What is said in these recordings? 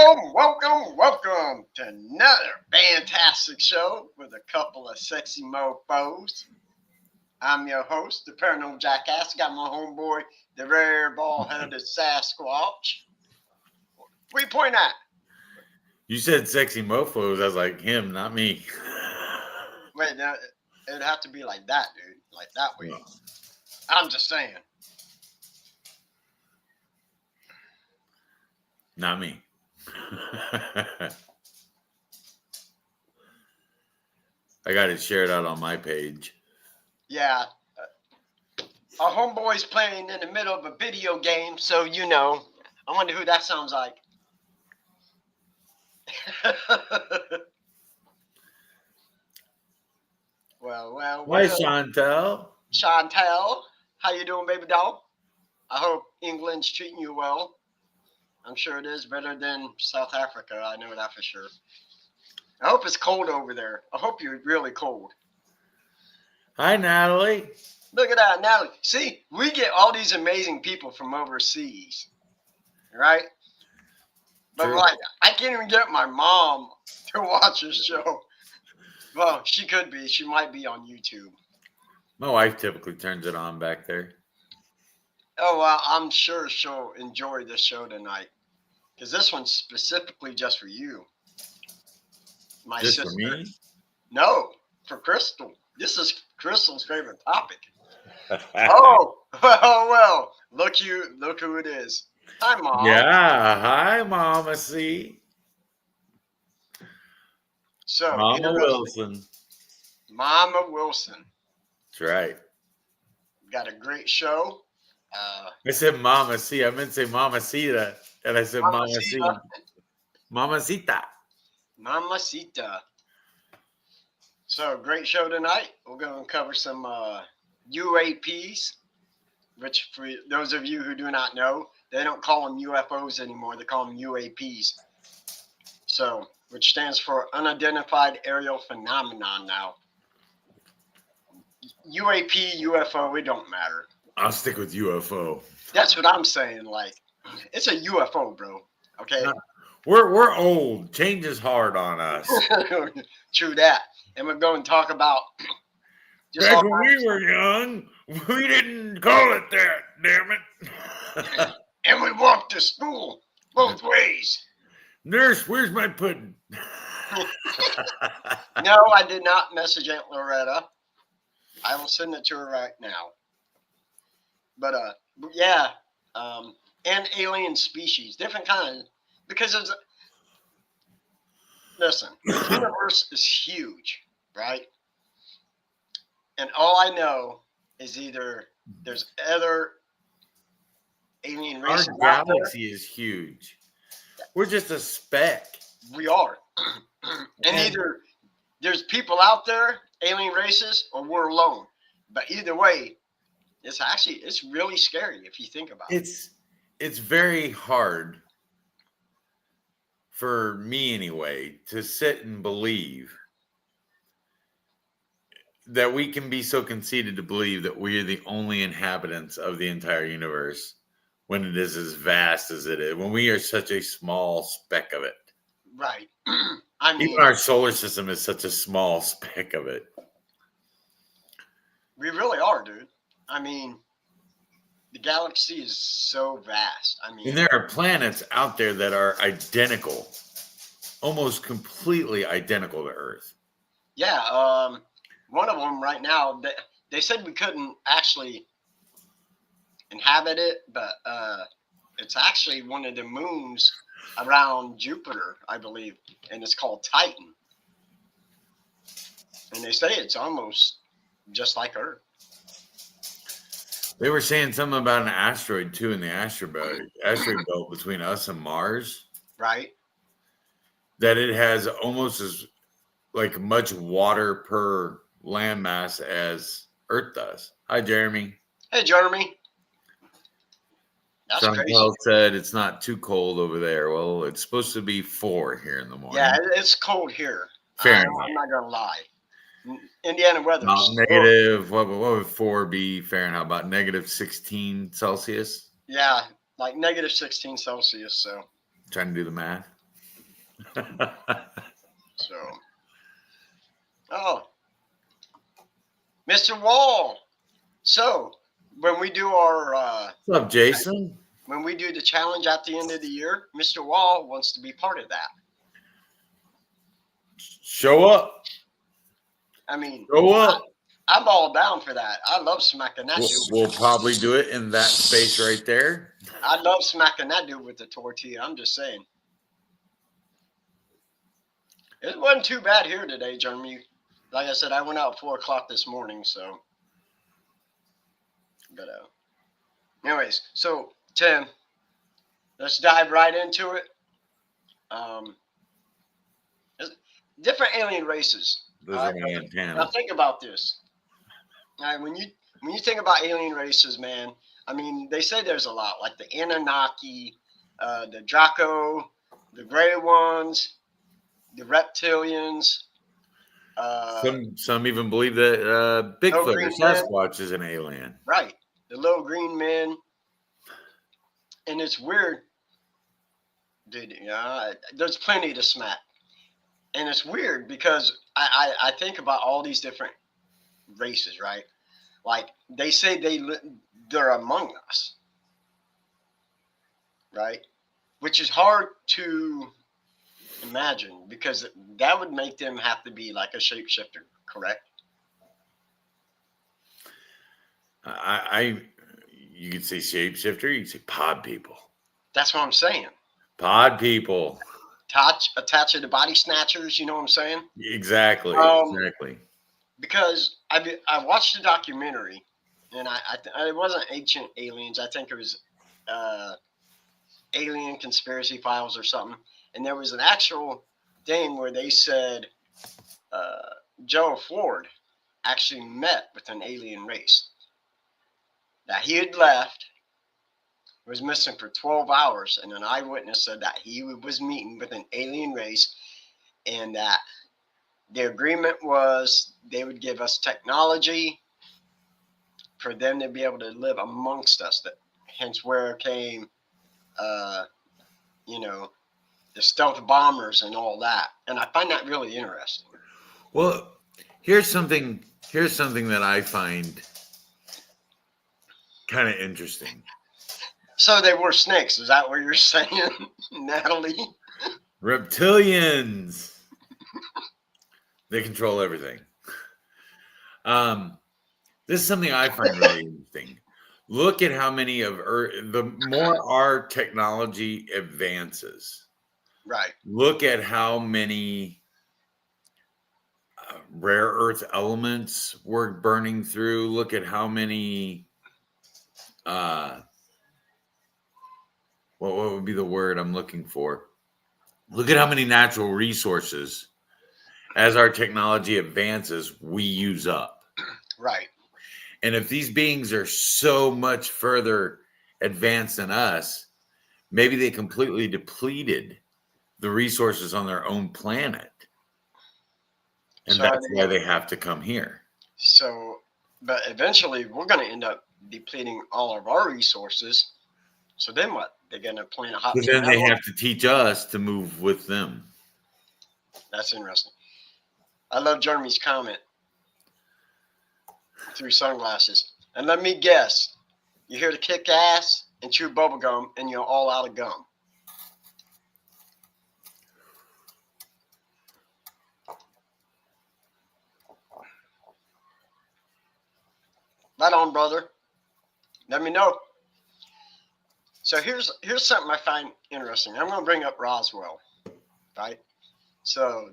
Welcome to another fantastic show with a couple of sexy mofos. I'm your host, the Paranormal Jackass. Got my homeboy, the rare ball-headed Sasquatch. What you point at? You said sexy mofos. I was like, him, not me. Wait, now, it'd have to be like that, dude. Like that way. I'm just saying. Not me. I got it shared out on my page. Yeah. Our homeboy's playing in the middle of a video game, so you know. I wonder who that sounds like. Well. Why, Chantel? Chantel, how you doing, baby doll? I hope England's treating you well. I'm sure it is better than South Africa. I know that for sure. I hope it's cold over there. I hope you're really cold. Hi, Natalie. Look at that, Natalie. See, we get all these amazing people from overseas, right? But True. like, I can't even get my mom to watch this show. Well, she could be. She might be on YouTube. My wife typically turns it on back there. Oh, well, I'm sure she'll enjoy this show tonight. Because this one's specifically just for you. My Just sister. for me? No, for Crystal. This is Crystal's favorite topic. Oh, well. Look who it is. Hi, Mom. Yeah. Hi, Mama C. So, Mama Wilson. Mama Wilson. That's right. Got a great show. I said Mama C. I meant to say Mamacita. And I said Mama C. Mamacita. Mamacita. So, great show tonight. We're going to cover some UAPs, which for those of you who do not know, they don't call them UFOs anymore. They call them UAPs. So, which stands for Unidentified Aerial Phenomenon now. UAP, UFO, it don't matter. I'll stick with UFO. That's what I'm saying. Like, it's a UFO, bro. Okay? We're old. Change is hard on us. True that. And we're going to talk about... Back when we were young, we didn't call it that, damn it. And we walked to school both ways. Nurse, where's my pudding? No, I did not message Aunt Loretta. I will send it to her right now. But yeah, and alien species, different kind, because it's listen, the universe is huge, right? And all I know is either there's other alien races. Our galaxy is huge. We're just a speck. We are. And either there's people out there, alien races, or we're alone. But either way, it's really scary if you think about it. It's very hard for me anyway to sit and believe that we can be so conceited to believe that we are the only inhabitants of the entire universe when it is as vast as it is, when we are such a small speck of it. Right. I mean, even our solar system is such a small speck of it. We really are, dude. I mean, the galaxy is so vast. I mean, and there are planets out there that are identical, almost completely identical to Earth. Yeah. One of them right now, they said we couldn't actually inhabit it, but it's actually one of the moons around Jupiter, I believe, and it's called Titan. And they say it's almost just like Earth. They were saying something about an asteroid too in the asteroid belt between us and Mars. Right. That it has almost as like much water per landmass as Earth does. Hi, Jeremy. Hey, Jeremy. That's crazy. Chantel said it's not too cold over there. Well, it's supposed to be 4 here in the morning. Yeah, it's cold here. Fahrenheit. I'm not gonna lie. Indiana weather. Negative. What would 4 be Fahrenheit? About negative 16 Celsius. Yeah, like negative 16 Celsius. So trying to do the math. So, oh, Mr. Wall. So, when we do our What's up, Jason? when we do the challenge at the end of the year, Mr. Wall wants to be part of that. Show up. I mean, Show up. I'm all down for that. I love smacking that dude. We'll probably do it in that space right there. I love smacking that dude with the tortilla. I'm just saying. It wasn't too bad here today, Jeremy. Like I said, I went out at 4 o'clock this morning, so. But anyways, so Tim, let's dive right into it. Different alien races. Those are my antennas. Now think about this. All right, when you think about alien races, man, I mean they say there's a lot, like the Anunnaki, the Draco, the Gray Ones, the Reptilians. Some even believe that Bigfoot or Sasquatch is an alien. Right, the little green men. And it's weird, dude. There's plenty to smack, and it's weird because I think about all these different races, right? Like they say they're among us, right? Which is hard to imagine because that would make them have to be like a shapeshifter, correct? You could say shapeshifter, you could say pod people. That's what I'm saying. Pod people. Attach to the body snatchers, you know what I'm saying? Exactly. Exactly. Because I watched the documentary, and it wasn't Ancient Aliens. I think it was Alien Conspiracy Files or something. And there was an actual thing where they said Joe Ford actually met with an alien race. That he had left, was missing for 12 hours, and an eyewitness said that he was meeting with an alien race, and that the agreement was they would give us technology for them to be able to live amongst us. That hence where came, the stealth bombers and all that. And I find that really interesting. Well, here's something that I find kind of interesting. So they were snakes. Is that what you're saying, Natalie? Reptilians. They control everything. This is something I find really interesting. Look at how many of the more our technology advances. Right. Look at how many rare earth elements we're burning through. Look at how many what would be the word I'm looking for? Look at how many natural resources, as our technology advances, we use up. Right. And if these beings are so much further advanced than us, maybe they completely depleted the resources on their own planet. And so that's why they have to come here. So, but eventually we're going to end up depleting all of our resources. So then what? They're going to plant a hot. But then they have to teach us to move with them. That's interesting. I love Jeremy's comment through sunglasses. And let me guess, you're here to kick ass and chew bubble gum, and you're all out of gum. Right on, brother. Let me know. So here's something I find interesting. I'm going to bring up Roswell, right? So,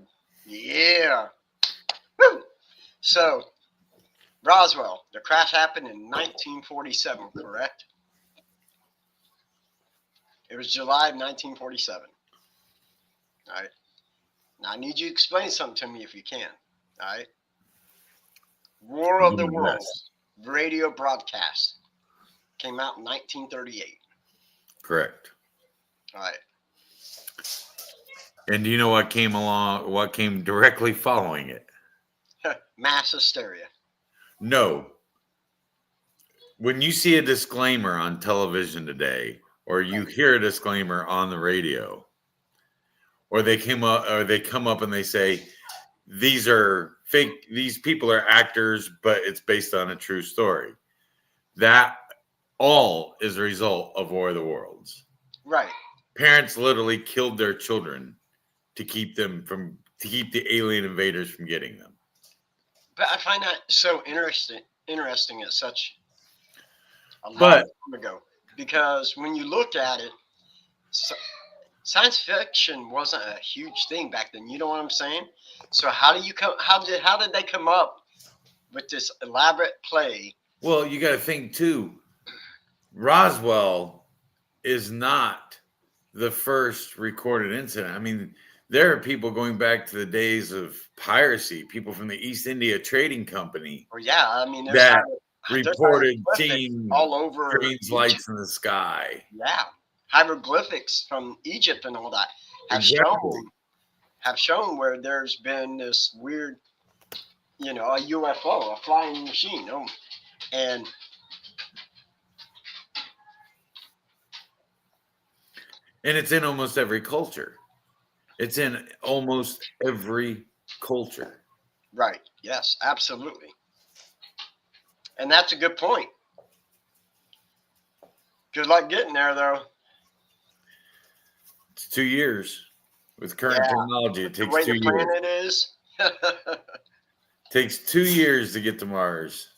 yeah. Woo! So, Roswell, the crash happened in 1947, correct? It was July of 1947. All right. Now, I need you to explain something to me if you can. All right. War of the Worlds radio broadcast came out in 1938. Correct. All right. And do you know what came directly following it? Mass hysteria. No. When you see a disclaimer on television today, or you hear a disclaimer on the radio, or they come up and they say these are fake, these people are actors, but it's based on a true story. That all is a result of War of the Worlds. Right. Parents literally killed their children to keep the alien invaders from getting them. But I find that so interesting at such a long But time ago, because when you look at it, science fiction wasn't a huge thing back then. You know what I'm saying? So how did they come up with this elaborate play? well, you got to think too. Roswell is not the first recorded incident. I mean, there are people going back to the days of piracy, people from the East India Trading Company Or yeah, I mean, that there's reported hieroglyphics seeing all over strange Egypt. lights in the sky. Yeah, hieroglyphics from Egypt and all that Exactly. have shown where there's been this weird, a UFO, a flying machine, and And it's in almost every culture. It's in almost every culture. right, yes, absolutely, and that's a good point. Good luck getting there, though. It's 2 years. With current Yeah, technology, it the takes way 2 the years. planet is. Takes 2 years to get to Mars.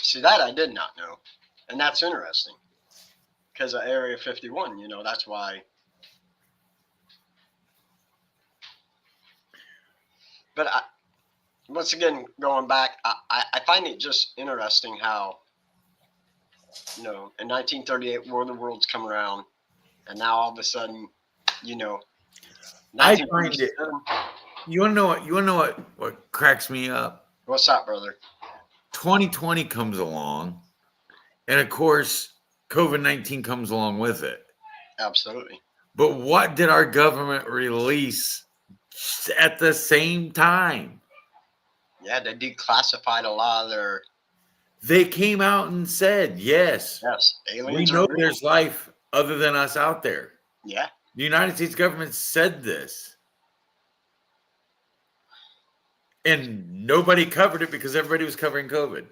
See, that I did not know, and that's interesting because of Area 51. That's why. But once again, going back, I find it just interesting how, in 1938, War of the Worlds come around, and now all of a sudden, I find it. 1947. You want to know what? You want to know what cracks me up? What's that, brother? 2020 comes along, and of course, COVID-19 comes along with it. Absolutely. But what did our government release at the same time? Yeah, they declassified a lot of their. They came out and said, yes, Yes, we aliens know are real. there's life other than us out there. Yeah, The United States government said this. And nobody covered it because everybody was covering COVID.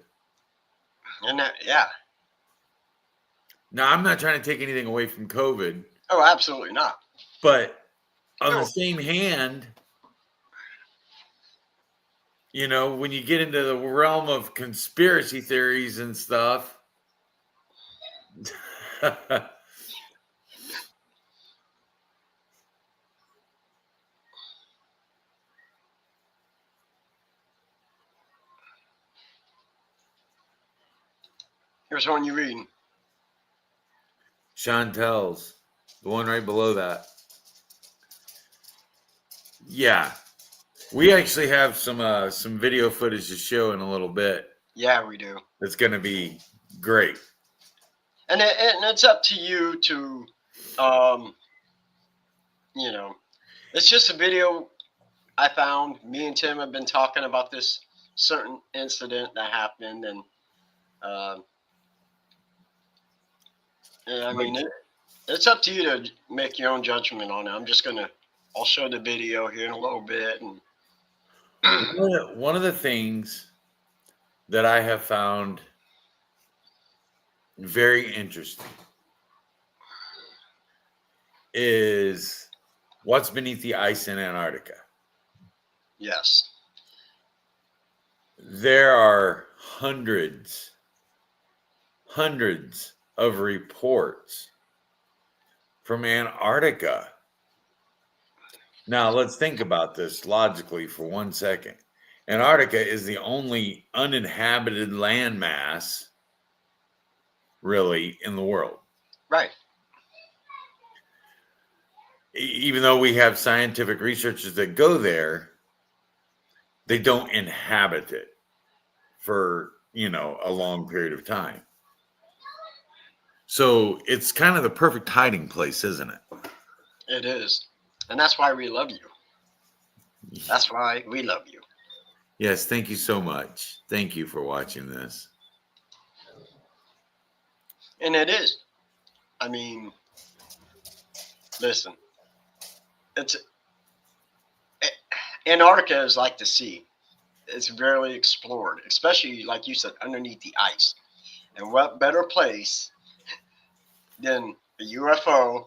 and yeah. Now, I'm not trying to take anything away from COVID, Oh, absolutely not. but on No. the same hand, when you get into the realm of conspiracy theories and stuff, Here's one you reading. Chantel's, the one right below that. Yeah, we actually have some video footage to show in a little bit. Yeah, we do. It's going to be great. And it's up to you to, it's just a video I found. Me and Tim have been talking about this certain incident that happened, and I mean, it's up to you to make your own judgment on it. I'll show the video here in a little bit. And one of the things that I have found very interesting is what's beneath the ice in Antarctica. yes, There are hundreds of reports from Antarctica. Now, let's think about this logically for 1 second. Antarctica is the only uninhabited landmass, really, in the world. right. Even though we have scientific researchers that go there, they don't inhabit it for, a long period of time. So it's kind of the perfect hiding place, isn't it? It is. And that's why we love you. That's why we love you. Yes, thank you so much. Thank you for watching this. And it is. I mean, listen, it's Antarctica is like the sea. It's rarely explored, especially like you said, underneath the ice. And what better place than a UFO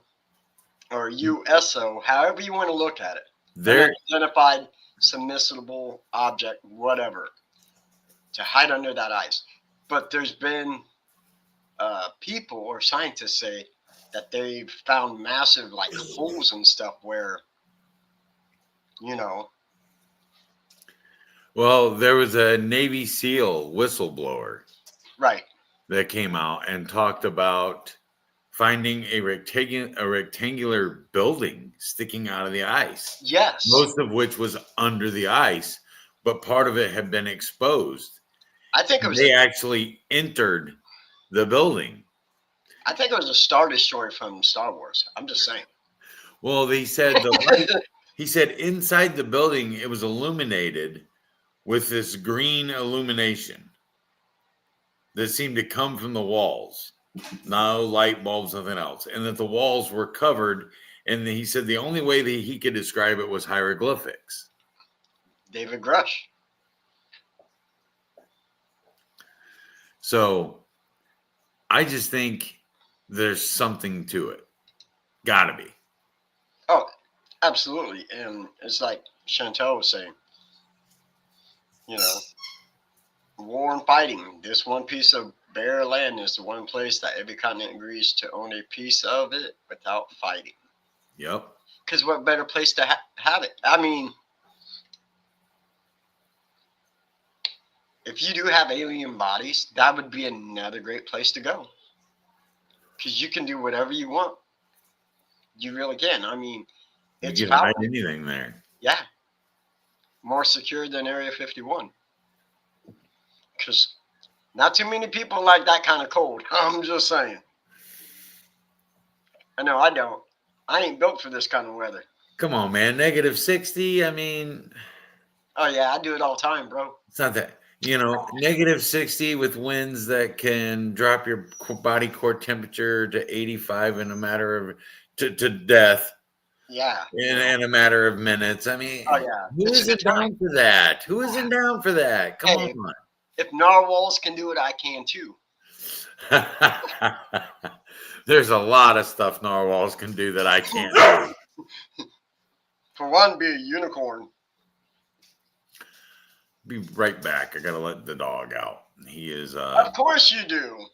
or USO, however you want to look at it, There, unidentified submersible object, whatever, to hide under that ice. But there's been people or scientists say that they've found massive like holes and stuff where, you know, well, there was a Navy SEAL whistleblower right. that came out and talked about finding a rectangular building sticking out of the ice, Yes. most of which was under the ice, but part of it had been exposed. I think it was They actually entered the building. I think it was a Star Destroyer from Star Wars. I'm just saying. Well, he said he said inside the building it was illuminated with this green illumination that seemed to come from the walls. No light bulbs, nothing else. And that the walls were covered. And he said the only way that he could describe it was hieroglyphics. David Grush. So I just think there's something to it. Gotta be. Oh, absolutely. And it's like Chantel was saying, you know, war and fighting. This one piece of bare land is the one place that every continent agrees to own a piece of it without fighting. Yep. Because what better place to have it? I mean, if you do have alien bodies, that would be another great place to go. Because you can do whatever you want. You really can. I mean, You it's can powerful. hide anything there. Yeah. More secure than Area 51. Because not too many people like that kind of cold. I'm just saying. I know I don't. I ain't built for this kind of weather. Come on, man. -60. I mean, Oh, yeah. I do it all the time, bro. it's not that, -60 with winds that can drop your body core temperature to 85 in a matter of to death Yeah. in a matter of minutes. I mean, Oh, yeah. who It's a isn't good time. down for that? Who isn't down for that? Come Hey. on. If narwhals can do it, I can too. There's a lot of stuff narwhals can do that I can't do. For one, be a unicorn. Be right back. I gotta let the dog out. He is Of course you do.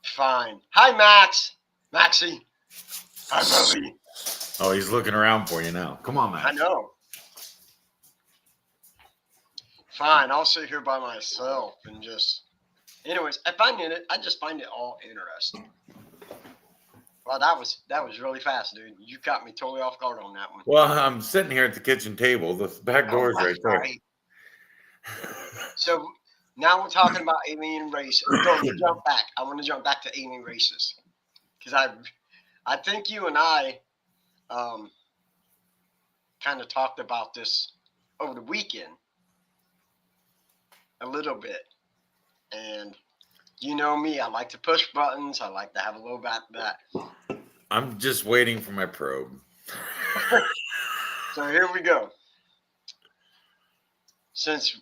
Fine. Hi, Max. Maxie. Hi, Bubby. Oh, he's looking around for you now. Come on, I Max. know. Fine. I'll sit here by myself and just. Anyways, I just find it all interesting. Well, that was really fast, dude. You caught me totally off guard on that one. Well, I'm sitting here at the kitchen table. The back door is right there. Right. So now we're talking about alien races. Jump back. I want to jump back to alien races because I think you and I kind of talked about this over the weekend a little bit, and you know me, I like to push buttons. I like to have a little bit of that. I'm just waiting for my probe. So here we go. Since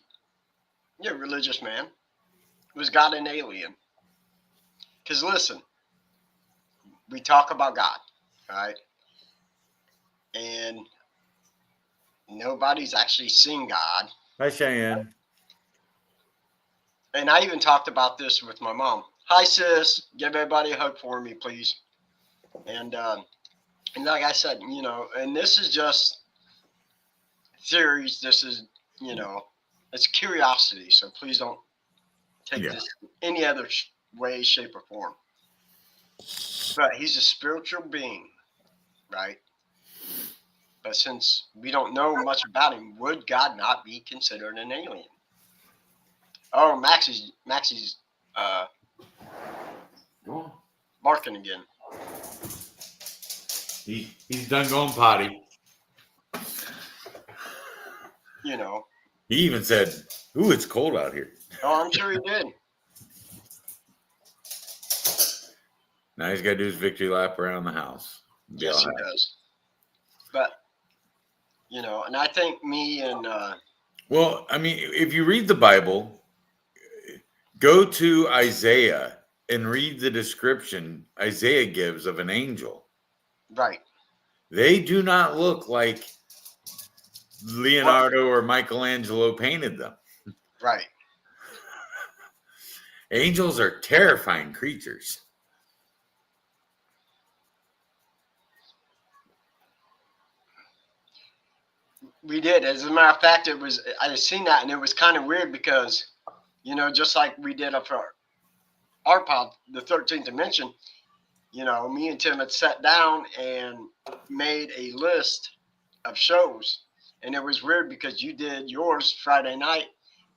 you're a religious man, was God an alien? Because listen, we talk about God, right? And nobody's actually seen God. Hi, Cheyenne. And I even talked about this with my mom. Hi, sis. Give everybody a hug for me, please. And like I said, and this is just theories. This is, it's curiosity. So please don't take this any other way, shape, or form. But he's a spiritual being, right? But since we don't know much about him, would God not be considered an alien? Oh, Maxie's barking again. He's done going potty. You know. He even said, "Ooh, it's cold out here." Oh, I'm sure he did. Now he's got to do his victory lap around the house. Be Yes, all he right. does. But and I think me and Well, I mean, if you read the Bible, go to Isaiah and read the description Isaiah gives of an angel. right. They do not look like Well, Leonardo or Michelangelo painted them. right. Angels are terrifying creatures. We did. As a matter of fact, I had seen that and it was kind of weird because, just like we did up for our pod, the 13th dimension, me and Tim had sat down and made a list of shows. And it was weird because you did yours Friday night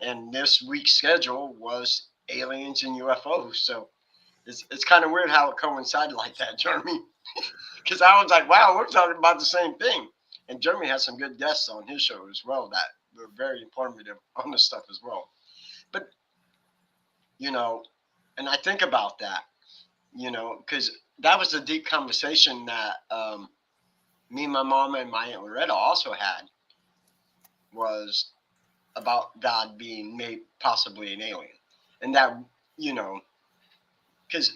and this week's schedule was aliens and UFOs. So it's kind of weird how it coincided like that, Jeremy. Because I was like, wow, we're talking about the same thing. And Jeremy has some good guests on his show as well that were very informative on this stuff as well. But, and I think about that, because that was a deep conversation that me, my mom, and my Aunt Loretta also had was about God being made possibly an alien. And that, because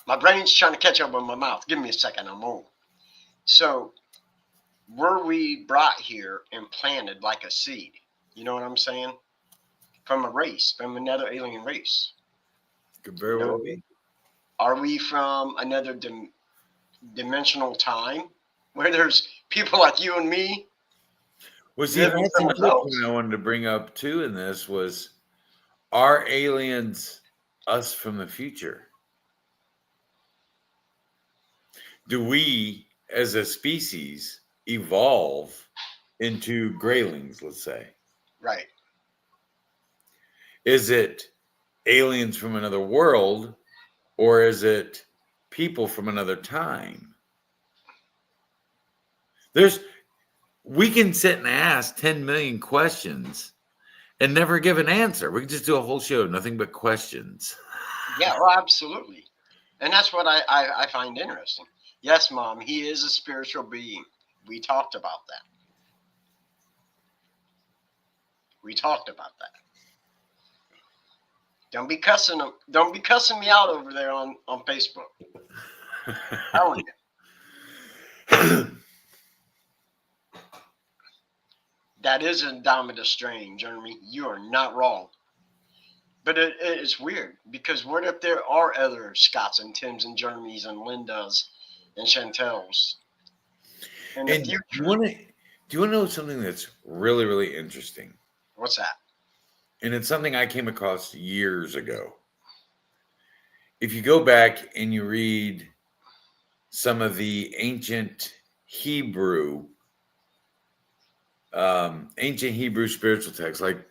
my brain's trying to catch up with my mouth. Give me a second, I'm old. So, were we brought here and planted like a seed? You know what I'm saying? From a race, from another alien race. Could very well be. Are we from another dimensional time where there's people like you and me? Well, see, living that's somewhere another else? point I wanted to bring up too in this was, are aliens us from the future? Do we, as a species, evolve into graylings, let's say? Right. Is it aliens from another world, or is it people from another time? We can sit and ask 10 million questions and never give an answer. We can just do a whole show, nothing but questions. Yeah, well, absolutely. And that's what I find interesting. Yes, Mom, he is a spiritual being. We talked about that. We talked about that. Don't be cussing them. Don't be cussing me out over there on Facebook. Telling you. That is Andromeda Strain, Jeremy. You are not wrong. But it's weird because what if there are other Scotts and Tims and Jeremys and Lindas and Chantels in the And future? do you want to know something that's really, really interesting? What's that? And it's something I came across years ago. If you go back and you read some of the ancient Hebrew spiritual texts, like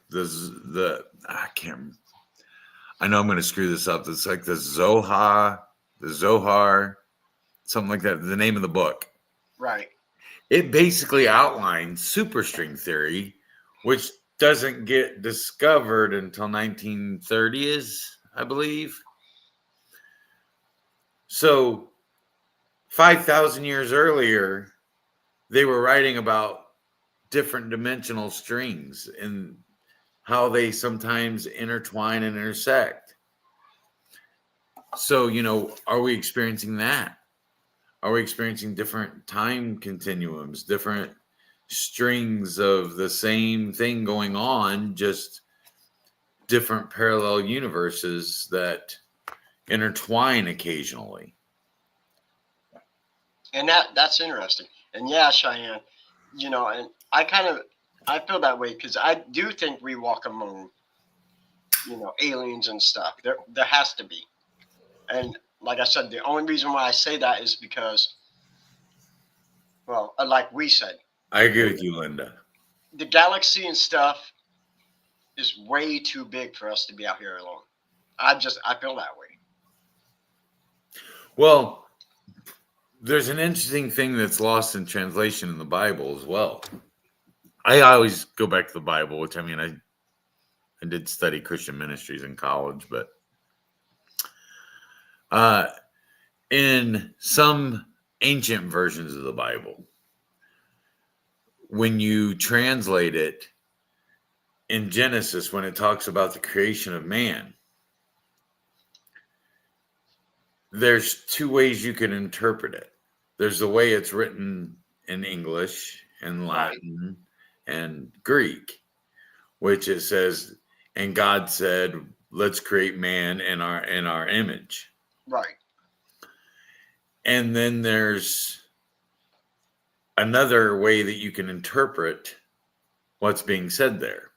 I know I'm going to screw this up. It's like the Zohar, something like that. The name of the book. Right. It basically outlines superstring theory, which doesn't get discovered until 1930s, I believe. So 5,000 years earlier, they were writing about different dimensional strings and how they sometimes intertwine and intersect. So, are we experiencing that? Are we experiencing different time continuums, different strings of the same thing going on, just different parallel universes that intertwine occasionally? And that's interesting. And yeah, Cheyenne, and I feel that way because I do think we walk among, aliens and stuff. There has to be. And like I said, the only reason why I say that is because, well, like we said, I agree with you, Linda. the galaxy and stuff is way too big for us to be out here alone. I feel that way. Well, there's an interesting thing that's lost in translation in the Bible as well. I always go back to the Bible, which I mean, I did study Christian ministries in college, but in some ancient versions of the Bible, when you translate it in Genesis, when it talks about the creation of man, there's two ways you can interpret it. There's the way it's written in English and Latin and Greek, which it says, and God said, let's create man in our image. Right. And then there's another way that you can interpret what's being said there.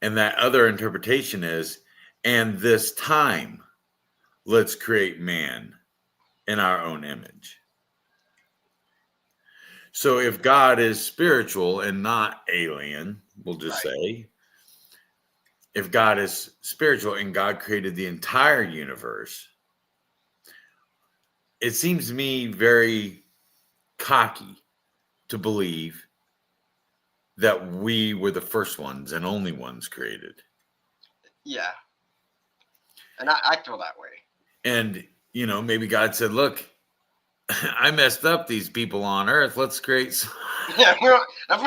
And that other interpretation is, and this time, let's create man in our own image. So if God is spiritual and not alien, we'll just say, if God is spiritual and God created the entire universe, it seems to me very cocky to believe that we were the first ones and only ones created. Yeah. And I feel that way. And, you know, maybe God said, look, I messed up these people on earth. Let's create. Yeah, I'm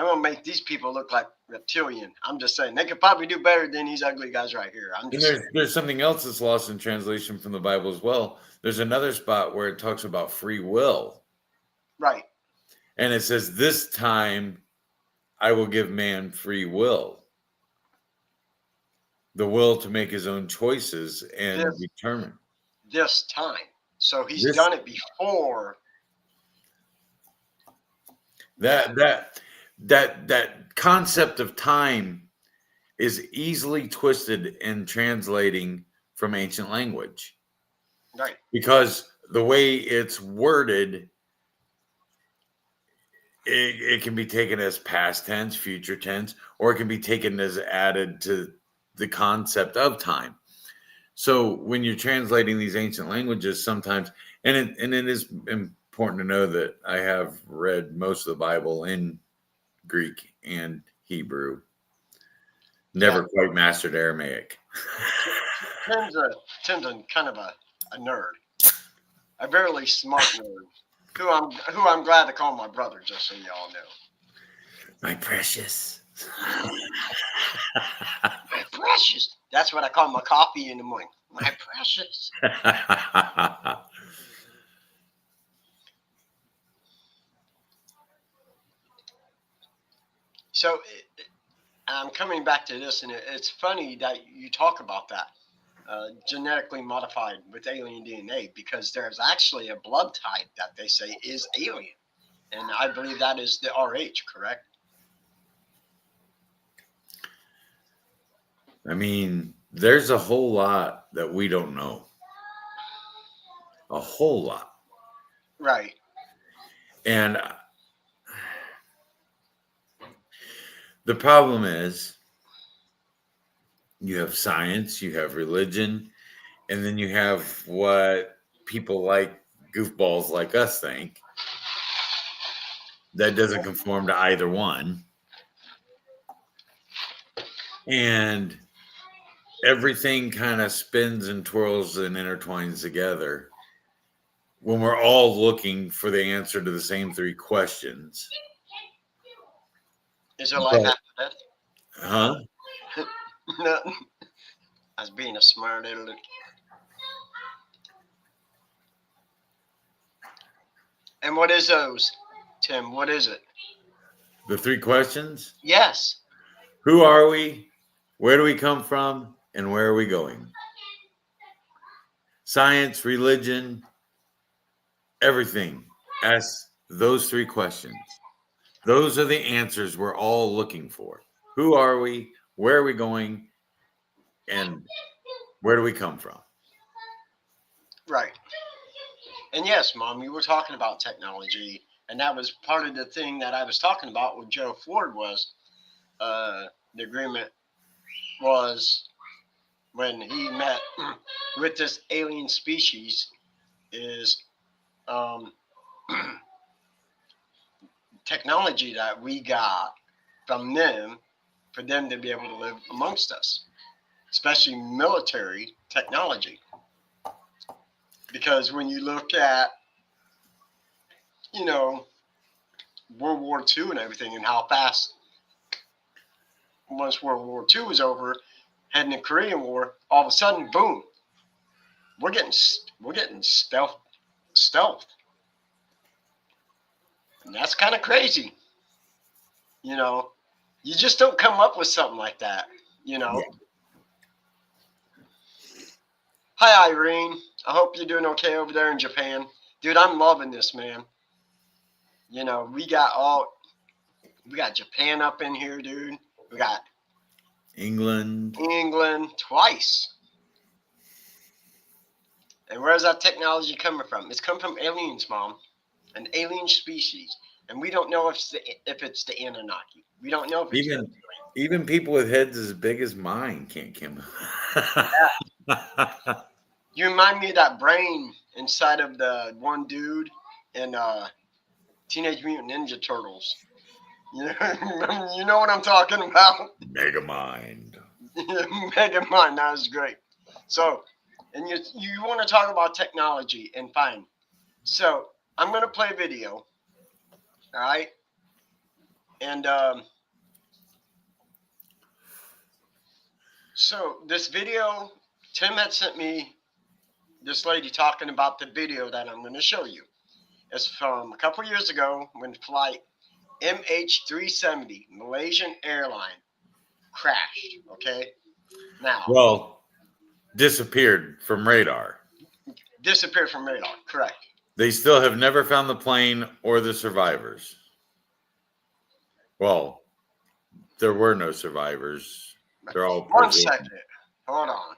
gonna make these people look like reptilian. I'm just saying they could probably do better than these ugly guys right here. There's something else that's lost in translation from the Bible as well. There's another spot where it talks about free will. Right. And it says, this time I will give man free will. The will to make his own choices and determine. This time. So he's done it before. That concept of time is easily twisted in translating from ancient language. Right. Because the way it's worded, it can be taken as past tense, future tense, or it can be taken as added to the concept of time. So when you're translating these ancient languages, sometimes, and it is important to know that I have read most of the Bible in Greek and Hebrew. Never quite mastered Aramaic. Tim's kind of a nerd, a very smart nerd, who I'm glad to call my brother, just so y'all know. My precious. My precious. That's what I call my coffee in the morning. My precious. So I'm coming back to this, and it's funny that you talk about that. Genetically modified with alien DNA, because there's actually a blood type that they say is alien. And I believe that is the RH, correct? I mean, there's a whole lot that we don't know. A whole lot. Right. And the problem is, you have science, you have religion, and then you have what people like goofballs like us think that doesn't conform to either one. And everything kind of spins and twirls and intertwines together when we're all looking for the answer to the same three questions. Is there life after death? Huh? No. I was being a smart little. And what is those, Tim? What is it? The three questions? Yes. Who are we? Where do we come from? And where are we going? Science, religion, everything. Ask those three questions. Those are the answers we're all looking for. Who are we? Where are we going? And where do we come from? Right. And yes, Mom, you were talking about technology, and that was part of the thing that I was talking about with Joe Ford was the agreement was when he met with this alien species is technology that we got from them for them to be able to live amongst us, especially military technology. Because when you look at, you know, World War II and everything, and how fast, once World War II was over, heading to Korean War, all of a sudden, boom, we're getting stealth, and that's kind of crazy. You know, you just don't come up with something like that. You know. Yeah. Hi, Irene. I hope you're doing okay over there in Japan, dude. I'm loving this, man. You know, we got Japan up in here, dude. We got England. twice. And where's that technology coming from? It's come from aliens, Mom, an alien species, and we don't know if it's the Anunnaki. We don't know if it's Even people with heads as big as mine can't come. You remind me of that brain inside of the one dude in Teenage Mutant Ninja Turtles. You know what I'm talking about? Megamind. Megamind, that was great. So, and you want to talk about technology, and fine. So, I'm going to play a video, all right? And so this video, Tim had sent me this lady talking about the video that I'm going to show you. It's from a couple years ago when flight MH370, Malaysian airline, crashed. Okay, now Well, disappeared from radar. Disappeared from radar. Correct. They still have never found the plane or the survivors. Well, there were no survivors. They're all One second. Hold on.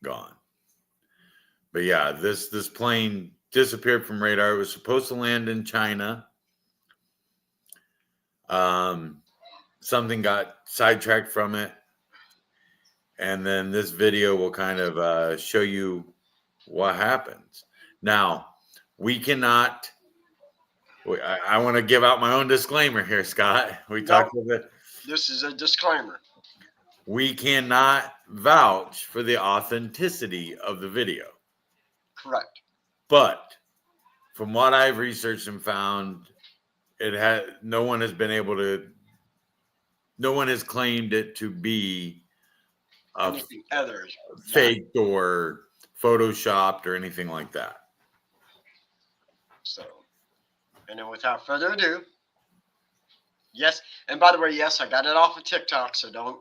Gone. But yeah, this plane disappeared from radar. It was supposed to land in China. Something got sidetracked from it. And then this video will kind of show you what happens. Now, we cannot. I want to give out my own disclaimer here, Scott. We talked about it. This is a disclaimer. We cannot vouch for the authenticity of the video. Correct. But from what I've researched and found, no one has claimed it to be anything other faked or photoshopped or anything like that. So, and then without further ado, yes, and by the way, yes, I got it off of TikTok, so don't.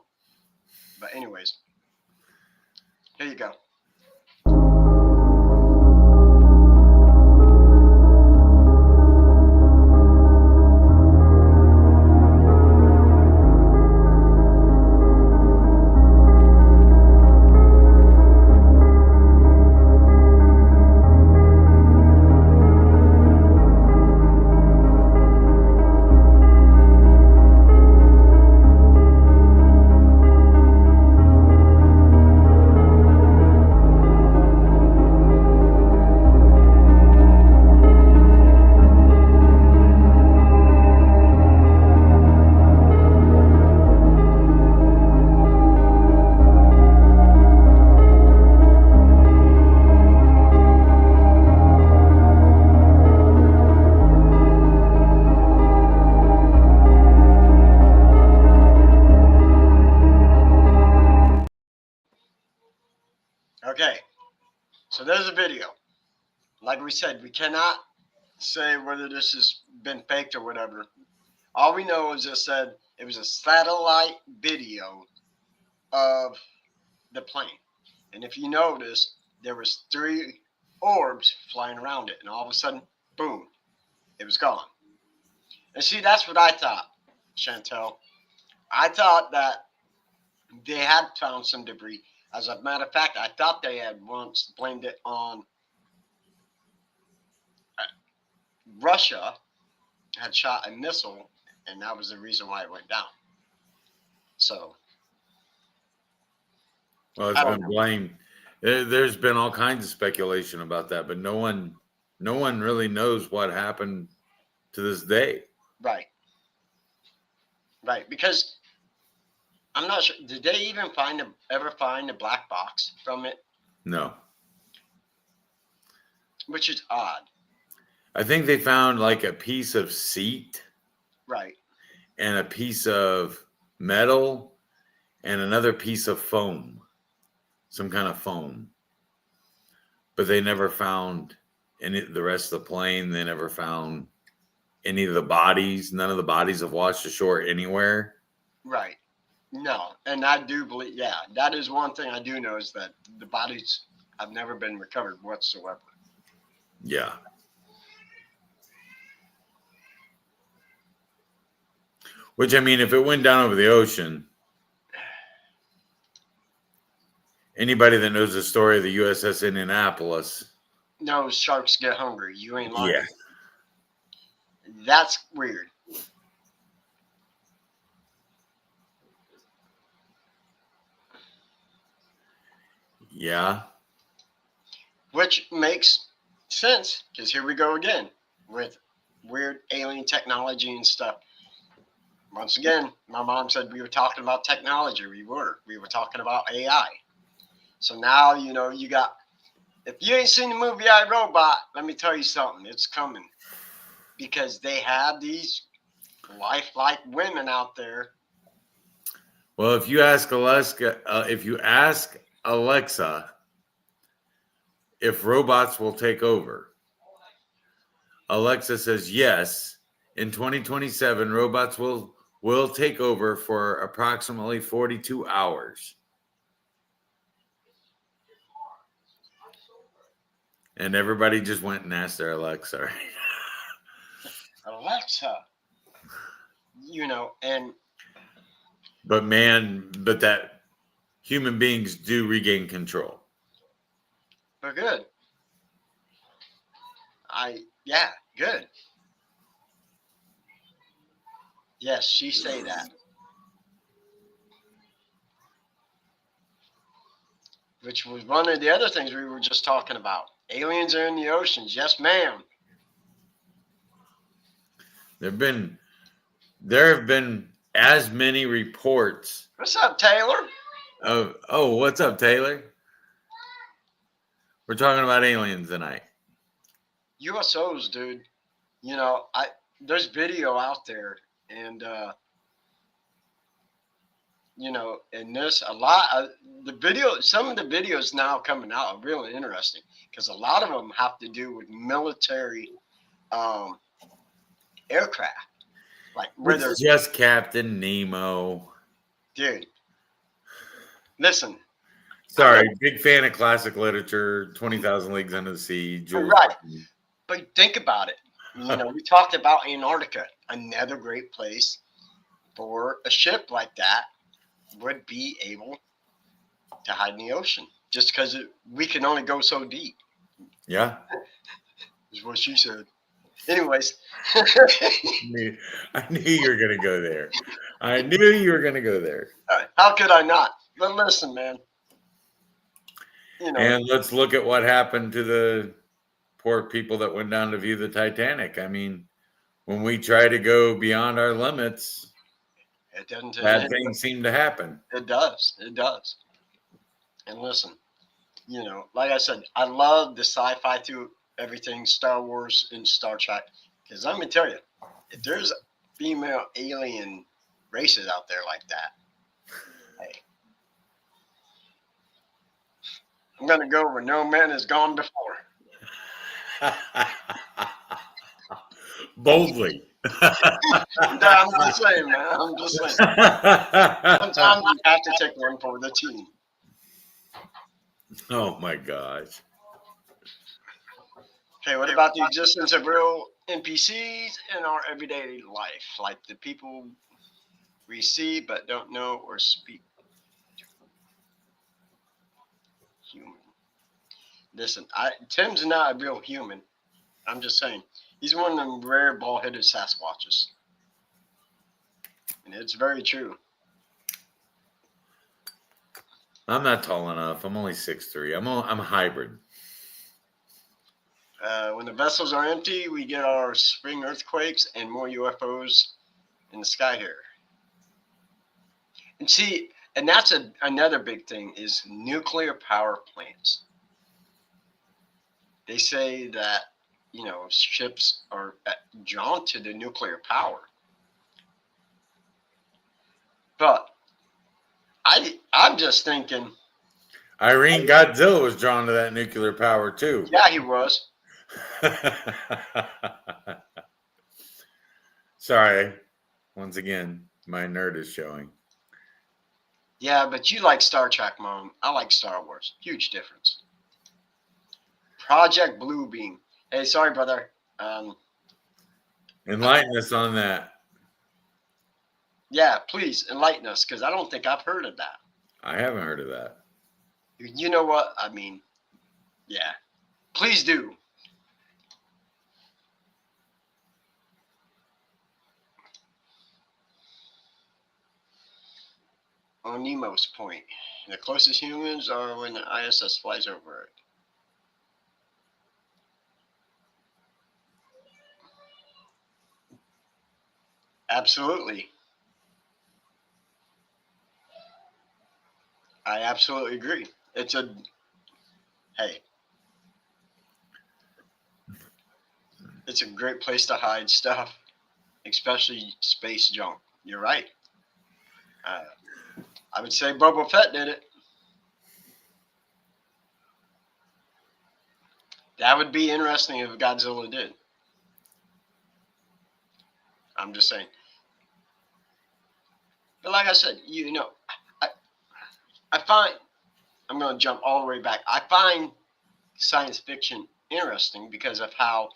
But anyways, here you go. Okay, so there's a video. Like we said, we cannot say whether this has been faked or whatever. All we know is it said it was a satellite video of the plane. And if you notice, there was 3 orbs flying around it. And all of a sudden, boom, it was gone. And see, that's what I thought, Chantel. I thought that they had found some debris. As a matter of fact, I thought they had once blamed it on Russia had shot a missile, and that was the reason why it went down. So, well, it's been blamed. There's been all kinds of speculation about that, but no one really knows what happened to this day. Right. Right. Because I'm not sure. Did they even ever find a black box from it? No. Which is odd. I think they found like a piece of seat Right. and a piece of metal and another piece of foam, some kind of foam. But they never found the rest of the plane. They never found any of the bodies. None of the bodies have washed ashore anywhere. Right. No. And I do believe, yeah, that is one thing I do know is that the bodies have never been recovered whatsoever. Yeah. Which, I mean, if it went down over the ocean, anybody that knows the story of the USS Indianapolis. No, sharks get hungry. You ain't lying. Yeah. That's weird. Yeah. Which makes sense because here we go again with weird alien technology and stuff. Once again, my mom said we were talking about technology. We were talking about AI. So now, you got, if you ain't seen the movie I, Robot, let me tell you something. It's coming because they have these lifelike women out there. Well, if you ask Alexa if robots will take over, Alexa says yes. In 2027, robots will take over for approximately 42 hours. And everybody just went and asked their Alexa. Right? Alexa, and but that human beings do regain control. They're good. Good. Yes, she say that. Which was one of the other things we were just talking about. Aliens are in the oceans. Yes, ma'am. There have been as many reports. What's up, Taylor? What's up, Taylor? We're talking about aliens tonight. USOs, dude. There's video out there, and in this, a lot of some of the videos now coming out are really interesting because a lot of them have to do with military aircraft, like where they're just Captain Nemo. Dude, listen. Sorry, big fan of classic literature. 20,000 Leagues Under the Sea. Jules right, Verne. But think about it. We talked about Antarctica, another great place for a ship like that would be able to hide in the ocean, just because we can only go so deep. Yeah, is what she said. Anyways, I knew you were gonna go there. How could I not? But listen, man. And let's look at what happened to the poor people that went down to view the Titanic. I mean, when we try to go beyond our limits, it doesn't. Bad things seem to happen. It does. And listen, like I said, I love the sci-fi through everything, Star Wars and Star Trek. Because let me tell you, if there's female alien races out there like that, hey, I'm gonna go where no man has gone before. Boldly. I'm just saying, man. Sometimes you have to take one for the team. Oh my gosh. Okay, what about the existence of real NPCs in our everyday life? Like the people we see but don't know or speak. Human. Listen, Tim's not a real human. I'm just saying. He's one of them rare bald-headed Sasquatches. And it's very true. I'm not tall enough. I'm only 6'3". I'm a hybrid. When the vessels are empty, we get our spring earthquakes and more UFOs in the sky here. And see, and that's another big thing is nuclear power plants. They say that, ships are drawn to the nuclear power. But I'm just thinking. Irene Godzilla was drawn to that nuclear power too. Yeah, he was. Sorry. Once again, my nerd is showing. Yeah, but you like Star Trek, Mom. I like Star Wars. Huge difference. Project Bluebeam. Hey, sorry, brother. Enlighten us on that. Yeah, please enlighten us, because I don't think I've heard of that. I haven't heard of that. You know what? I mean, yeah. Please do. On Nemo's point, the closest humans are when the ISS flies over it. Absolutely. I absolutely agree. Hey, it's a great place to hide stuff, especially space junk. You're right. I would say Boba Fett did it. That would be interesting if Godzilla did. I'm just saying. But like I said, I find, I'm going to jump all the way back. I find science fiction interesting because of how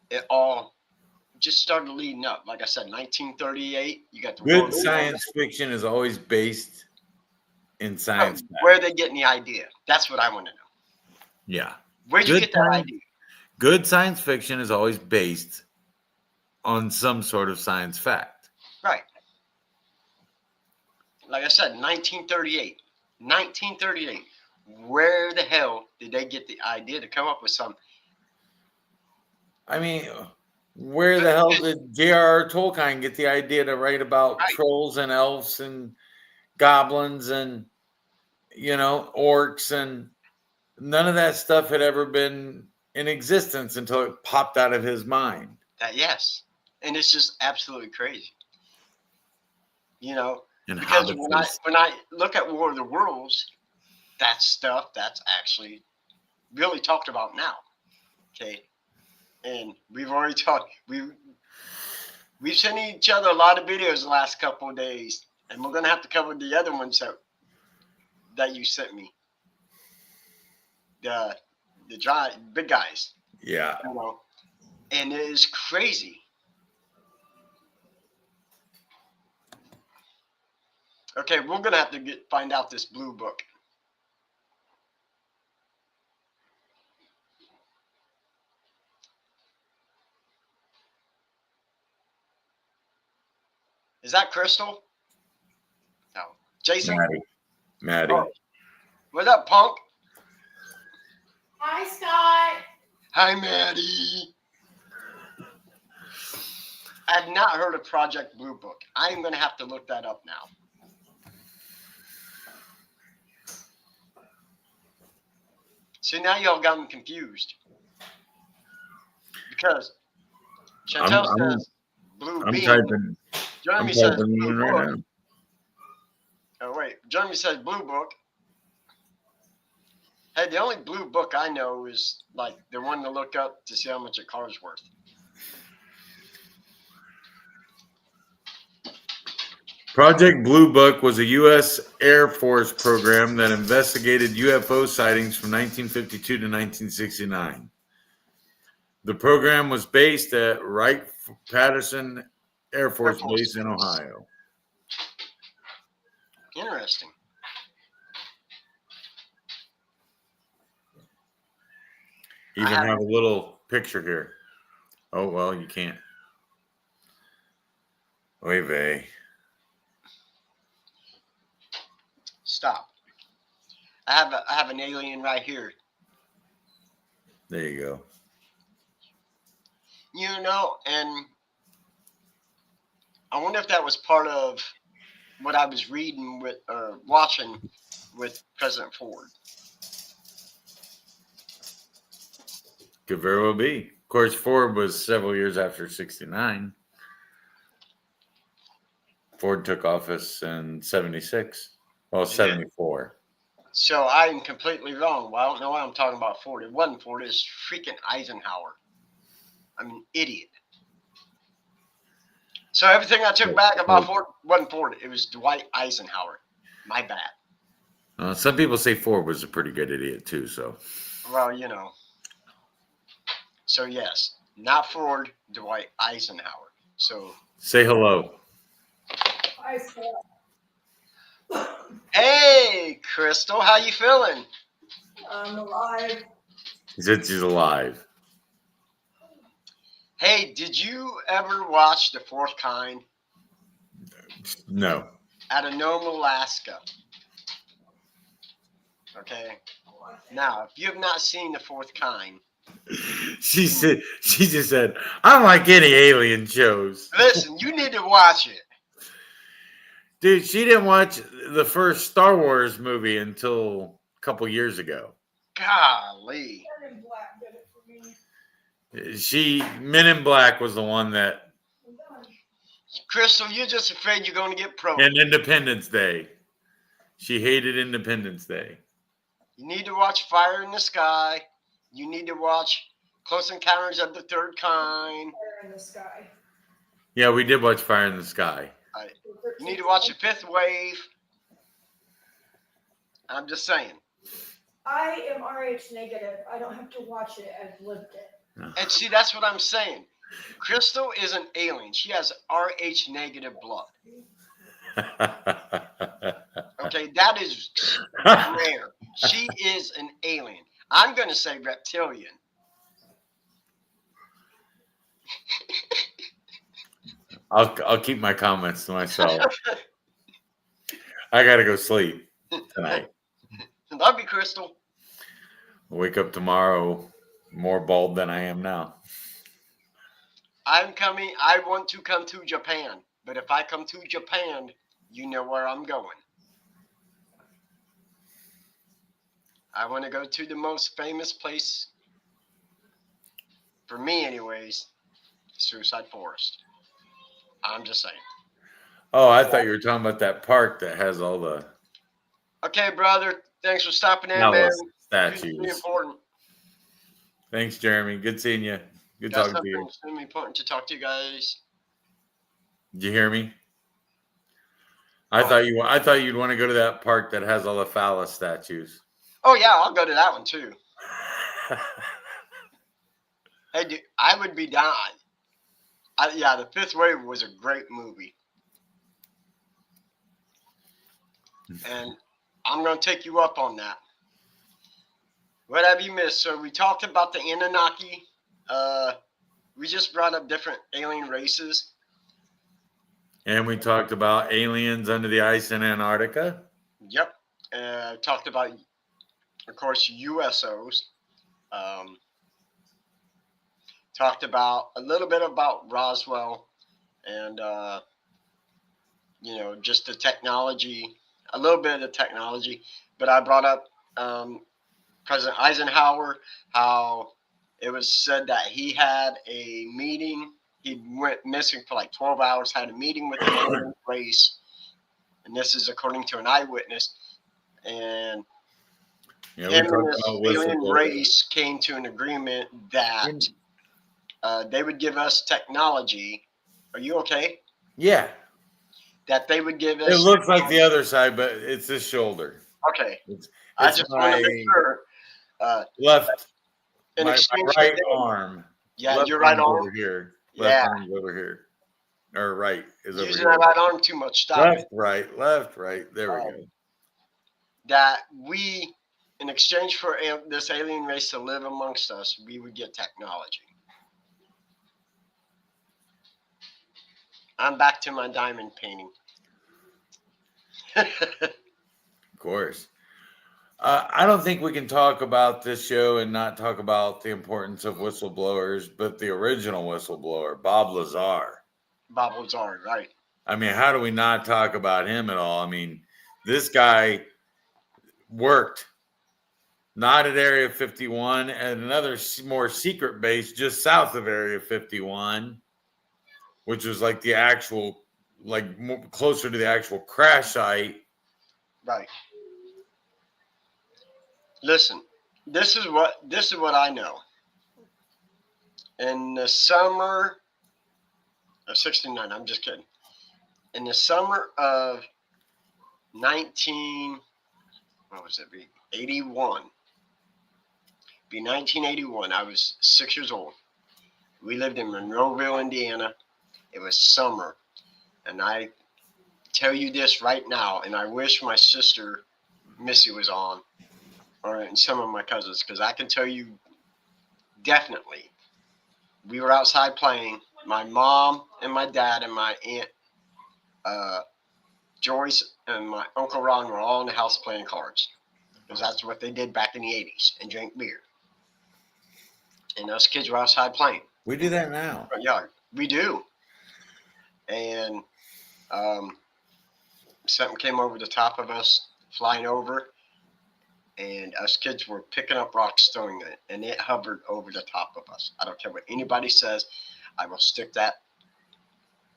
it all just started leading up. Like I said, 1938, you got the Good science fiction is always based in science. Where are they getting the idea? That's what I want to know. Yeah. Where'd you get that idea? Good science fiction is always based on some sort of science fact. Right. Like I said, 1938. 1938. Where the hell did they get the idea to come up with something? I mean, where the hell did J.R.R. Tolkien get the idea to write about trolls and elves and goblins and, orcs, and none of that stuff had ever been in existence until it popped out of his mind. Yes. And it's just absolutely crazy. And because when I look at War of the Worlds, that stuff that's actually really talked about now. Okay. And we've already talked, we've sent each other a lot of videos the last couple of days, and we're going to have to cover the other ones that you sent me. The big guys. Yeah. And it is crazy. Okay, we're going to have to find out this blue book. Is that Crystal? No. Jason? Maddie. Oh. What's up, punk? Hi, Scott. Hi, Maddie. I have not heard of Project Blue Book. I'm going to have to look that up now. So now y'all got me confused. Because Chantel says Blue Beam. Jeremy says Blue Book. Oh, wait. Jeremy says Blue Book. Hey, the only blue book I know is like the one to look up to see how much a car is worth. Project Blue Book was a U.S. Air Force program that investigated UFO sightings from 1952 to 1969. The program was based at Wright-Patterson Air Force Base in Ohio. Interesting. Even have a little picture here. Oh, well, you can't. Oy vey. Stop. I have an alien right here. There you go. You know, and I wonder if that was part of what I was reading with or watching with President Ford. Could very well be. Of course, Ford was several years after 69. Ford took office in 76. Well, 74. So I'm completely wrong. Well, I don't know why I'm talking about Ford. It wasn't Ford. It's freaking Eisenhower. I'm an idiot. So everything I took back about Ford wasn't Ford. It was Dwight Eisenhower. My bad. Some people say Ford was a pretty good idiot too. So, Well, you know. So yes, not Ford, Dwight Eisenhower. So say hello. Hi, Scott. hey, Crystal, how you feeling? I'm alive. He said she's alive. Hey, did you ever watch The Fourth Kind No. out of Nome, Alaska? Okay. Now, if you have not seen The Fourth Kind, She just said, I don't like any alien shows. listen, you need to watch it. Dude, she didn't watch the first Star Wars movie until a couple years ago. Golly. Men in Black did it for me. Men in Black was the one that, I'm done. Crystal, you're just afraid you're going to get pro. and Independence Day. She hated Independence Day. You need to watch Fire in the Sky. You need to watch Close Encounters of the Third Kind. Fire in the Sky. Yeah, we did watch Fire in the Sky. You need to watch The Fifth Wave. I'm just saying. I am RH negative. I don't have to watch it. I've lived it. And see, that's what I'm saying. Crystal is an alien. She has RH negative blood. Okay, that is rare. She is an alien. I'm going to say reptilian. I'll keep my comments to myself. I gotta go sleep tonight. Love you, Crystal. I'll wake up tomorrow more bald than I am now. I'm coming. I want to come to Japan. But if I come to Japan, you know where I'm going. I want to go to the most famous place, for me anyways, Suicide Forest. I'm just saying. Oh, I thought you were talking about that park that has all the Okay, brother. Thanks for stopping in, man. Alice Really statues. important. Thanks, Jeremy. Good seeing you. Good Got talking to something you. extremely important to talk to you guys. Did you hear me? I thought you'd want to go to that park that has all the phallus statues. Oh yeah, I'll go to that one too. Hey, dude, I would be down. Yeah, The Fifth Wave was a great movie, and I'm gonna take you up on that. What have you missed? So we talked about the Anunnaki. We just brought up different alien races. And we talked about aliens under the ice in Antarctica. Yep. Talked about, of course, USOs. Talked about a little bit about Roswell and, just the technology, a little bit of the technology. But I brought up President Eisenhower, how it was said that he had a meeting. He went missing for like 12 hours, had a meeting with the alien race. And this is according to an eyewitness. And Yeah, him and this alien race came to an agreement that they would give us technology. Are you okay? Yeah. That they would give us. It looks like the other side, but it's this shoulder. Okay. It's I just want to make sure. Left. In My exchange right for arm. Yeah, left your right arm. over here. Yeah. Left arm's over here. Or right is over Using here. that right arm too much. Stop Left, it. left, right. There we go. That we, in exchange for this alien race to live amongst us, we would get technology. I'm back to my diamond painting. Of course. I don't think we can talk about this show and not talk about the importance of whistleblowers, but the original whistleblower, Bob Lazar. Bob Lazar, right? I mean, how do we not talk about him at all? I mean, this guy worked not at Area 51 at another more secret base just south of Area 51, which was like the actual, like closer to the actual crash site. Right. Listen, this is what I know. In the summer of '69, I'm just kidding. In the summer of 81. Be 1981. I was 6 years old. We lived in Monroeville, Indiana. It was summer, and I tell you this right now, and I wish my sister Missy was on, and some of my cousins, because I can tell you definitely, we were outside playing. My mom and my dad and my aunt Joyce and my Uncle Ron were all in the house playing cards, because that's what they did back in the 80s, and drink beer. And us kids were outside playing. We do that now. Yeah, we do. And something came over the top of us, flying over, and us kids were picking up rocks, throwing it, and it hovered over the top of us. I don't care what anybody says. I will stick that.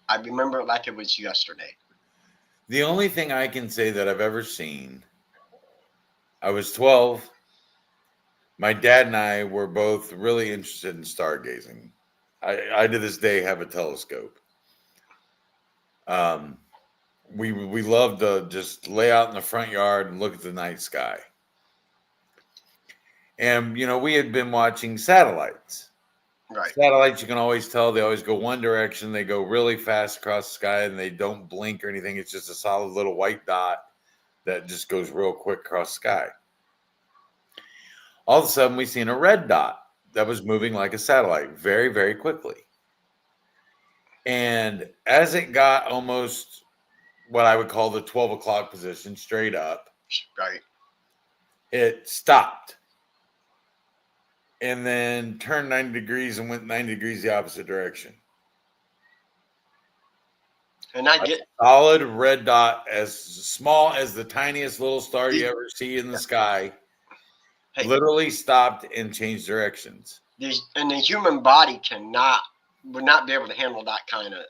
I remember it like it was yesterday. The only thing I can say that I've ever seen, I was 12. My dad and I were both really interested in stargazing. I to this day have a telescope. We love to just lay out in the front yard and look at the night sky. And, you know, we had been watching satellites. Right. Satellites, you can always tell they always go one direction. They go really fast across the sky and they don't blink or anything. It's just a solid little white dot that just goes real quick across the sky. All of a sudden, we seen a red dot that was moving like a satellite very, very quickly. And as it got almost what I would call the 12 o'clock position, straight up, Right. it stopped. And then turned 90 degrees and went 90 degrees the opposite direction. And I get solid red dot, as small as the tiniest little star you ever see in the sky, literally stopped and changed directions. And the human body would not be able to handle that kind of.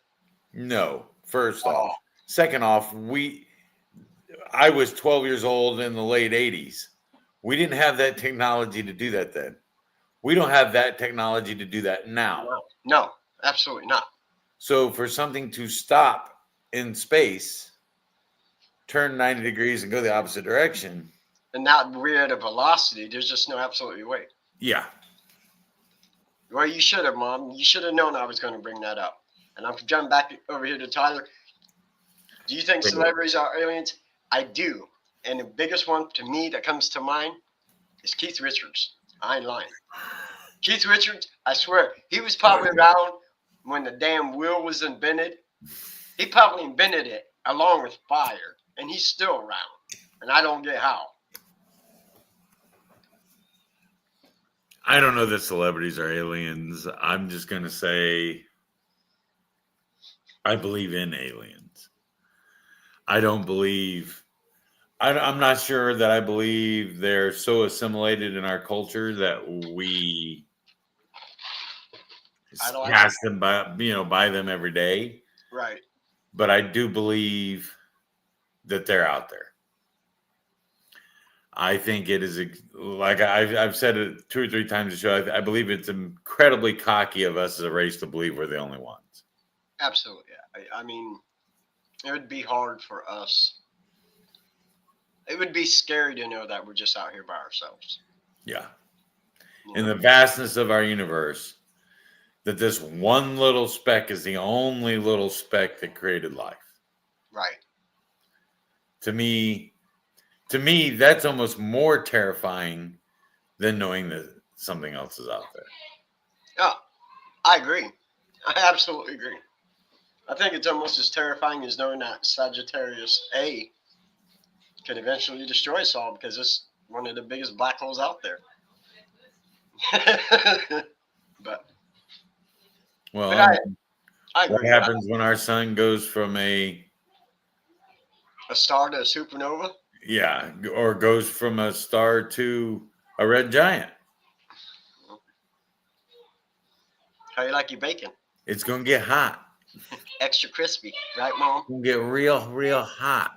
No, first off. Second off, I was 12 years old in the late 80s. We didn't have that technology to do that then. We don't have that technology to do that now. No, absolutely not. So for something to stop in space, turn 90 degrees and go the opposite direction. And not weird a velocity, there's just no absolutely way. Yeah. Well, you should have, Mom. You should have known I was going to bring that up. And I'm jumping back over here to Tyler. Do you think celebrities are aliens? I do. And the biggest one to me that comes to mind is Keith Richards. I ain't lying. Keith Richards, I swear, he was probably around when the damn wheel was invented. He probably invented it along with fire, and he's still around. And I don't get how. I don't know that celebrities are aliens. I'm just going to say I believe in aliens. I don't believe... I'm not sure that I believe they're so assimilated in our culture that we pass them by them every day. Right. But I do believe that they're out there. I think it is, like I've said it 2 or 3 times a show, I believe it's incredibly cocky of us as a race to believe we're the only ones. Absolutely. I mean, it would be hard for us. It would be scary to know that we're just out here by ourselves. Yeah. In the vastness of our universe, that this one little speck is the only little speck that created life. Right. To me, that's almost more terrifying than knowing that something else is out there. Yeah, I agree. I absolutely agree. I think it's almost as terrifying as knowing that Sagittarius A could eventually destroy us all, because one of the biggest black holes out there. but Well, I what agree. happens when our sun goes from A star to a supernova. or goes from a star to a red giant? How you like your bacon? It's going to get hot. Extra crispy, right, Mom? It's going to get real hot.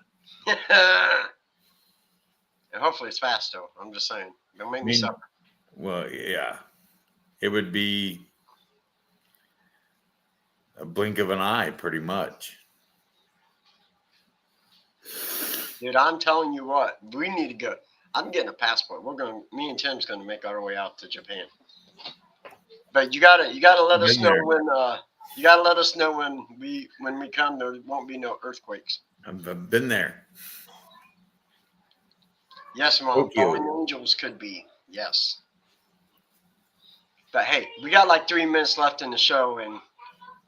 And hopefully it's fast, though. I'm just saying. Don't make me suffer. Well, yeah. It would be a blink of an eye, pretty much. Dude, I'm telling you what, we need to go. I'm getting a passport. Me and Tim's gonna make our way out to Japan. But you gotta let us know when you gotta let us know when we come. There won't be no earthquakes. I've been there. Yes, Mom. Tokyo. Fallen angels could be. Yes. But hey, we got like 3 minutes left in the show, and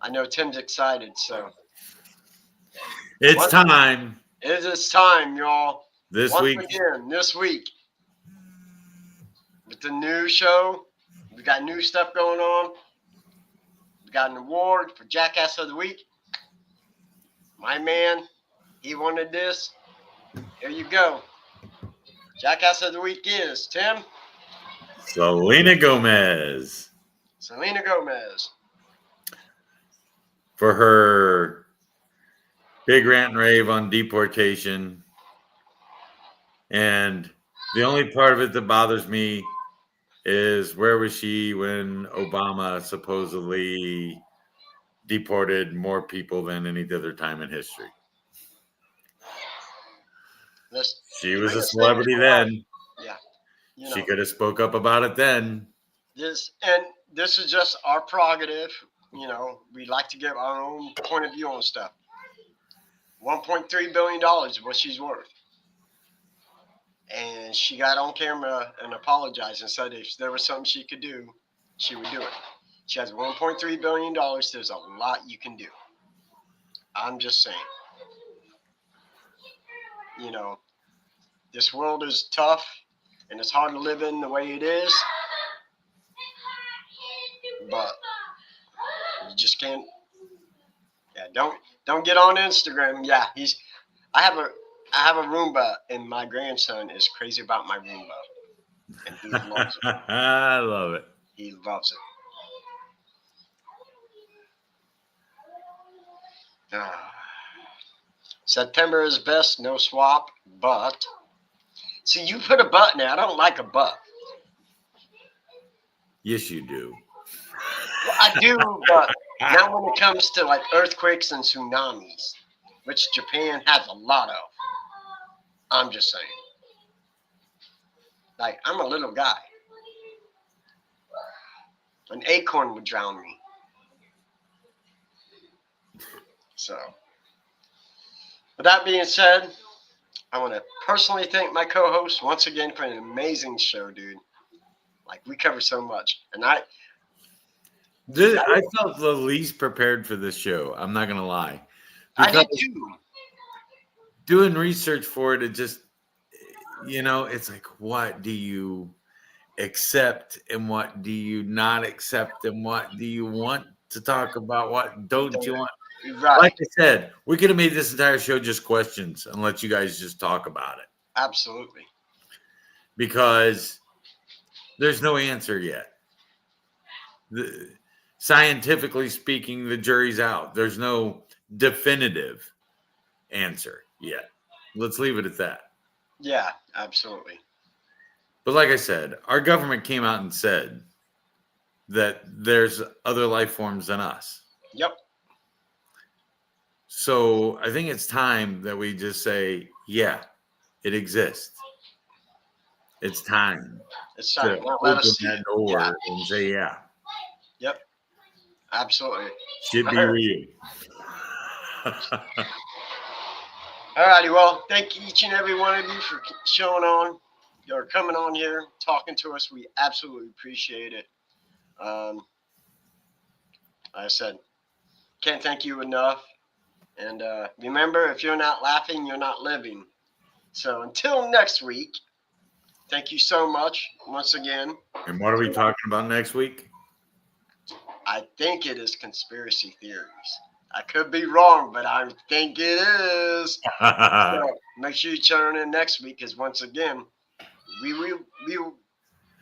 I know Tim's excited. So It's time. It is time, y'all. This Once week. again, this week with the new show, we got new stuff going on. We got an award for Jackass of the Week. My man, he wanted this. Here you go. Jackass of the Week is Tim. Selena Gomez. Selena Gomez. For her big rant and rave on deportation. And the only part of it that bothers me is where was she when Obama supposedly deported more people than any other time in history? She was a celebrity then. Yeah. She could have spoke up about it then. This is just our prerogative. We like to give our own point of view on stuff. $1.3 billion is what she's worth. And she got on camera and apologized and said if there was something she could do, she would do it. She has $1.3 billion. There's a lot you can do. I'm just saying. This world is tough and it's hard to live in the way it is. But you just can't. Yeah, don't get on Instagram. Yeah, I have a Roomba, and my grandson is crazy about my Roomba, and he loves it. I love it. He loves it. September is best, no swap, but see, you put a but in there. I don't like a but. Yes, you do. Well, I do, but not when it comes to like earthquakes and tsunamis, which Japan has a lot of. I'm just saying. Like, I'm a little guy. An acorn would drown me. So, with that being said, I want to personally thank my co-host once again for an amazing show, dude. Like, we cover so much. And I felt the least prepared for this show. I'm not going to lie. I did too. Doing research for it, it just, it's like, what do you accept and what do you not accept and what do you want to talk about? What don't you want? Right. Like I said, we could have made this entire show just questions and let you guys just talk about it. Absolutely. Because there's no answer yet. Scientifically speaking, the jury's out. There's no definitive answer yet. Let's leave it at that. Yeah, absolutely. But like I said, our government came out and said that there's other life forms than us. Yep. So I think it's time that we just say, yeah, it exists. It's time. It's time. To Let open us see that door and say, yeah. Yep. Absolutely. Should be real. All righty. Well, thank each and every one of you for showing on or coming on here, talking to us. We absolutely appreciate it. Like I said, can't thank you enough. And remember, if you're not laughing, you're not living. So until next week, Thank you so much once again. And what are we talking about next week? I think it is conspiracy theories. I could be wrong, but I think it is. So make sure you tune in next week, because once again, we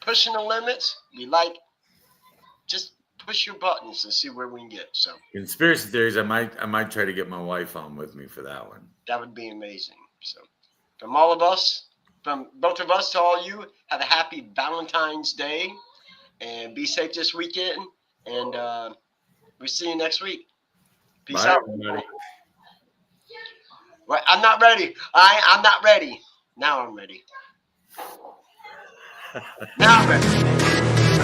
pushing the limits. We like just push your buttons and see where we can get. So Conspiracy theories. I might try to get my wife on with me for that one. that would be amazing. So from all of us, from both of us to all you, have a happy Valentine's Day and be safe this weekend. And we'll see you next week. Peace Bye, out. everybody. Well, I'm not ready. I'm not ready. Now I'm ready. Now I'm ready.